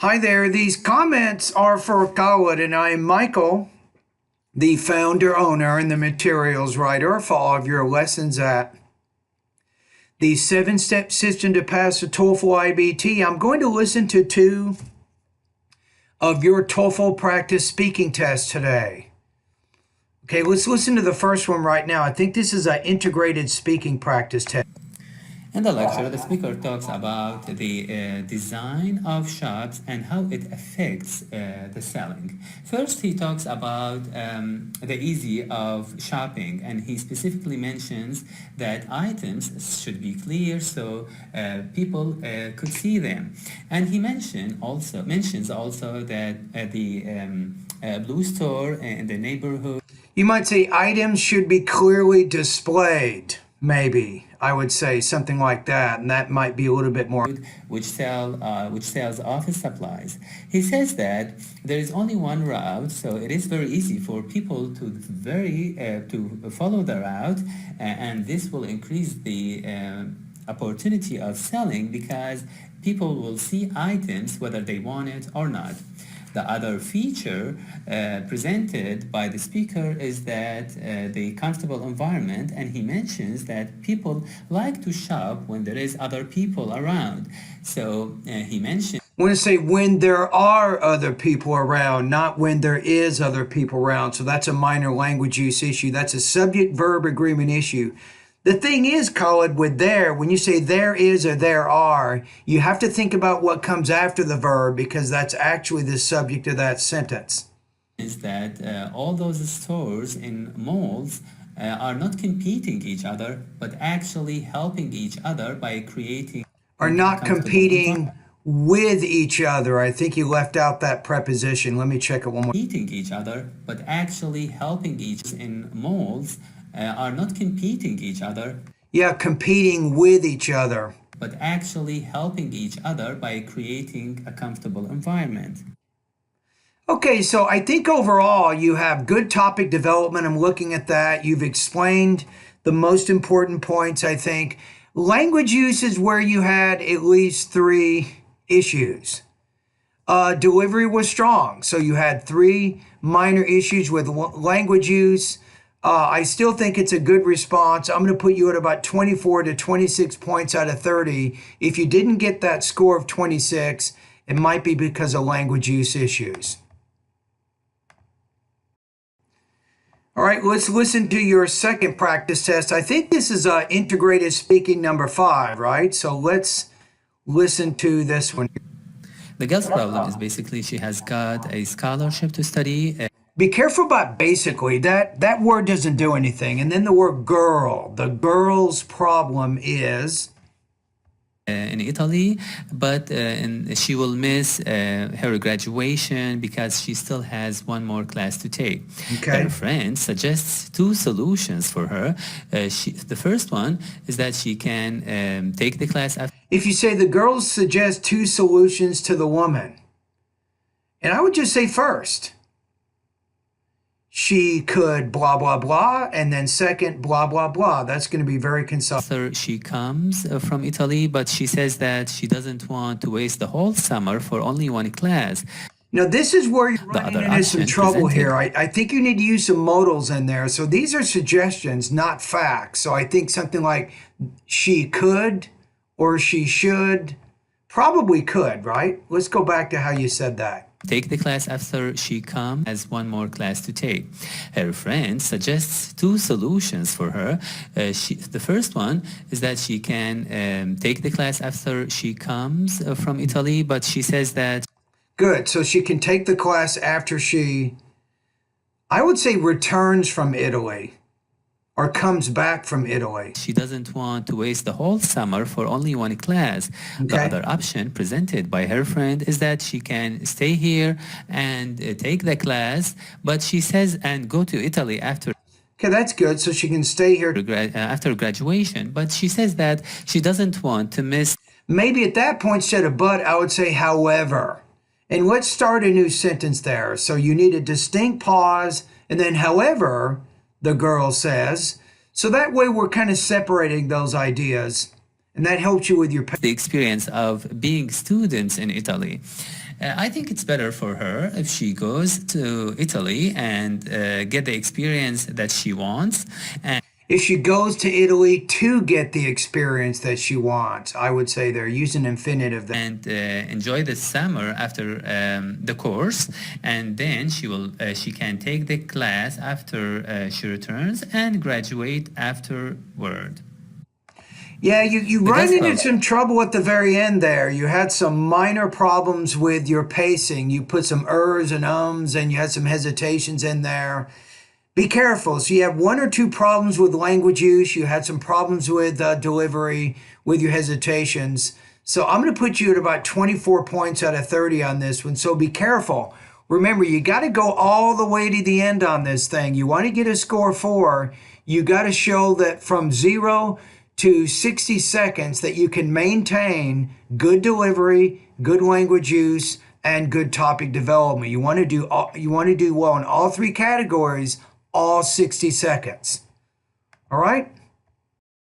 Hi there, these comments are for Khaled, and I am Michael, the founder, owner, and the materials writer for all of your lessons at the 7-step system to pass the TOEFL IBT. I'm going to listen to 2 of your TOEFL practice speaking tests today. Okay, let's listen to the first one right now. I think this is an integrated speaking practice test. In the lecture, the speaker talks about the design of shops and how it affects the selling. First, he talks about the ease of shopping, and he specifically mentions that items should be clear so people could see them. And he mentions also that the blue store in the neighborhood. You might say items should be clearly displayed, maybe. I would say something like that, and that might be a little bit more. Which sells office supplies. He says that there is only one route, so it is very easy for people to follow the route, and this will increase the opportunity of selling because people will see items whether they want it or not. The other feature presented by the speaker is that the comfortable environment, and he mentions that people like to shop when there is other people around. So he mentioned. I want to say when there are other people around, not when there is other people around. So that's a minor language use issue. That's a subject-verb agreement issue. The thing is, Khaled, with there, when you say there is or there are, you have to think about what comes after the verb because that's actually the subject of that sentence. Is that all those stores in malls are not competing each other, but actually helping each other by creating. Are not competing with each other. I think you left out that preposition. Let me check it one more. Competing each other, but actually helping each in malls. Are not competing each other. Yeah, competing with each other. But actually helping each other by creating a comfortable environment. Okay, so I think overall you have good topic development. I'm looking at that. You've explained the most important points, I think. Language use is where you had at least 3 issues. Delivery was strong, so you had 3 minor issues with language use. I still think it's a good response. I'm going to put you at about 24 to 26 points out of 30. If you didn't get that score of 26, it might be because of language use issues. All right, let's listen to your second practice test. I think this is integrated speaking number 5, right? So let's listen to this one. The girl's problem is basically she has got a scholarship to study. Be careful about basically. That word doesn't do anything. And then the word girl. The girl's problem is in Italy, but she will miss her graduation because she still has one more class to take. Okay. Her friend suggests 2 solutions for her. The first one is that she can take the class after. If you say the girls suggest 2 solutions to the woman, and I would just say first, she could blah, blah, blah, and then second, blah, blah, blah. That's going to be very concise. She comes from Italy, but she says that she doesn't want to waste the whole summer for only one class. Now, this is where you're running into some trouble here. I think you need to use some modals in there. So these are suggestions, not facts. So I think something like she could or she should, probably could, right? Let's go back to how you said that. Take the class after she comes, has one more class to take. Her friend suggests 2 solutions for her. The first one is that she can take the class after she comes from Italy, but she says that. Good. So she can take the class after she, I would say, returns from Italy or comes back from Italy. She doesn't want to waste the whole summer for only one class. Okay. The other option presented by her friend is that she can stay here and take the class, but she says and go to Italy after. Okay, that's good. So she can stay here after graduation, but she says that she doesn't want to miss. Maybe at that point, instead of but, I would say however. And let's start a new sentence there. So you need a distinct pause and then however, the girl says. So that way we're kind of separating those ideas. And that helps you with your the experience of being students in Italy. I think it's better for her if she goes to Italy and get the experience that she wants. And if she goes to Italy to get the experience that she wants. I would say they're using infinitive there. and enjoy the summer after the course, and then she can take the class after she returns and graduate afterward. Yeah, you The ran into gospel. some trouble at the very end there. You had some minor problems with your pacing. You put some ers and ums, and you had some hesitations in there. Be careful. So you have one or two problems with language use. You had some problems with delivery, with your hesitations. So I'm going to put you at about 24 points out of 30 on this one. So be careful. Remember, you got to go all the way to the end on this thing. You want to get a score 4. You got to show that from 0 to 60 seconds that you can maintain good delivery, good language use, and good topic development. You want to do well in all 3 categories, all 60 seconds. All right?